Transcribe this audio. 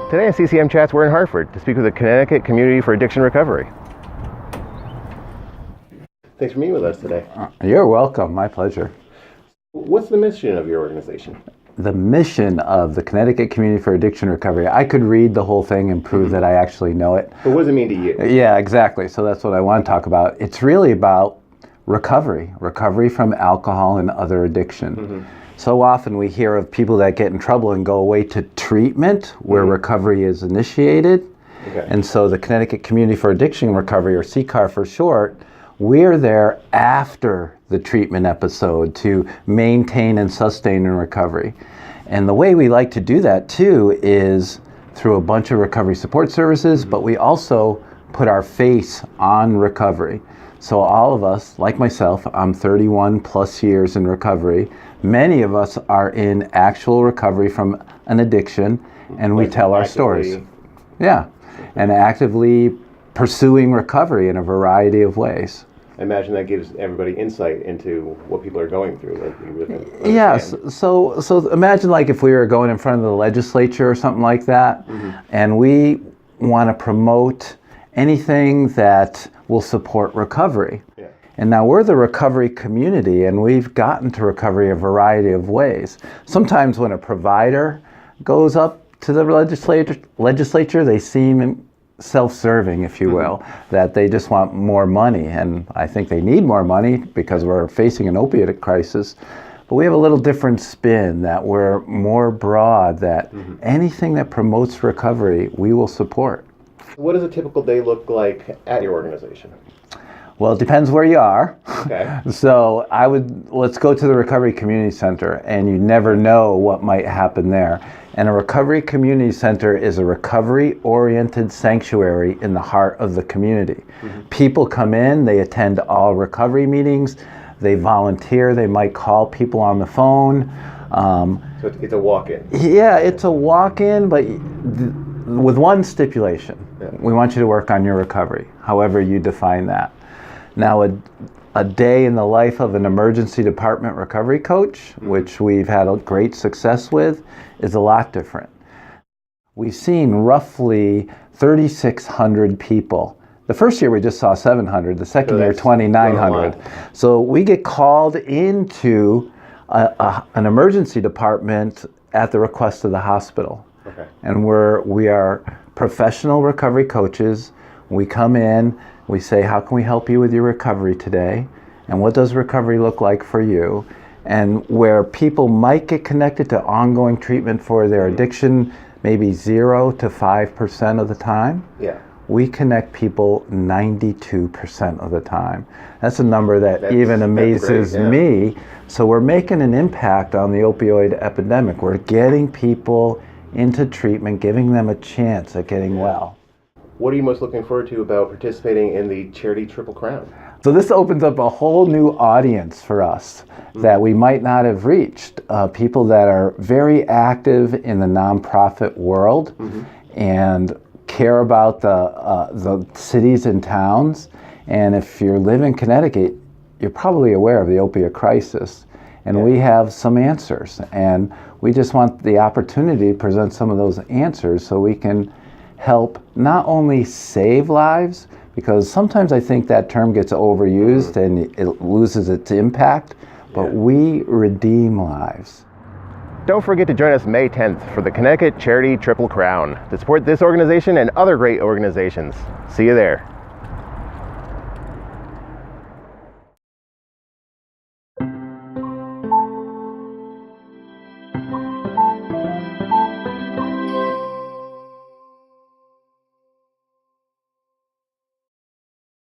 Today on CCM Chats, we're in Hartford to speak with the Connecticut Community for Addiction Recovery. Thanks for meeting with us today. You're welcome. My pleasure. What's the mission of your organization? The mission of the Connecticut Community for Addiction Recovery. I could read the whole thing and prove that I actually know it. But what does it mean to you? Yeah, exactly. So that's what I want to talk about. It's really about recovery from alcohol and other addiction. So often we hear of people that get in trouble and go away to treatment where recovery is initiated. Okay. And so the Connecticut Community for Addiction Recovery, or CCAR for short, we're there after the treatment episode to maintain and sustain in recovery. And the way we like to do that too is through a bunch of recovery support services, but we also put our face on recovery. So all of us, like myself, I'm 31 plus years in recovery. Many of us are in actual recovery from an addiction, and we tell our stories. Yeah, and actively pursuing recovery in a variety of ways. I imagine that gives everybody insight into what people are going through. Yes. So imagine like if we were going in front of the legislature or something like that, and we want to promote anything that will support recovery. Yeah. And now we're the recovery community, and we've gotten to recovery a variety of ways. Sometimes when a provider goes up to the legislature, they seem self-serving, if you will, that they just want more money. And I think they need more money because we're facing an opiate crisis. But we have a little different spin, that we're more broad, that anything that promotes recovery, we will support. What does a typical day look like at your organization? Well, it depends where you are. Okay. So let's go to the Recovery Community Center, and you never know what might happen there. And a Recovery Community Center is a recovery-oriented sanctuary in the heart of the community. People come in, they attend all recovery meetings, they volunteer, they might call people on the phone. So it's a walk-in? Yeah, it's a walk-in, but with one stipulation. Yeah. We want you to work on your recovery, however you define that. Now, a day in the life of an emergency department recovery coach, which we've had a great success with, is a lot different. We've seen roughly 3,600 people. The first year we just saw 700, the second year 2,900. So we get called into an emergency department at the request of the hospital. Okay. And we are professional recovery coaches. We come in, we say, how can we help you with your recovery today? And what does recovery look like for you? And where people might get connected to ongoing treatment for their addiction, maybe 0 to 5% of the time, we connect people 92% of the time. That's a number that even amazes me. So we're making an impact on the opioid epidemic. We're getting people into treatment, giving them a chance at getting well. What are you most looking forward to about participating in the charity Triple Crown? So this opens up a whole new audience for us that we might not have reached. People that are very active in the nonprofit world and care about the cities and towns. And if you live in Connecticut, you're probably aware of the opiate crisis. And we have some answers. And we just want the opportunity to present some of those answers so we can help not only save lives, because sometimes I think that term gets overused and it loses its impact, but we redeem lives. Don't forget to join us May 10th for the Connecticut Charity Triple Crown to support this organization and other great organizations. See you there.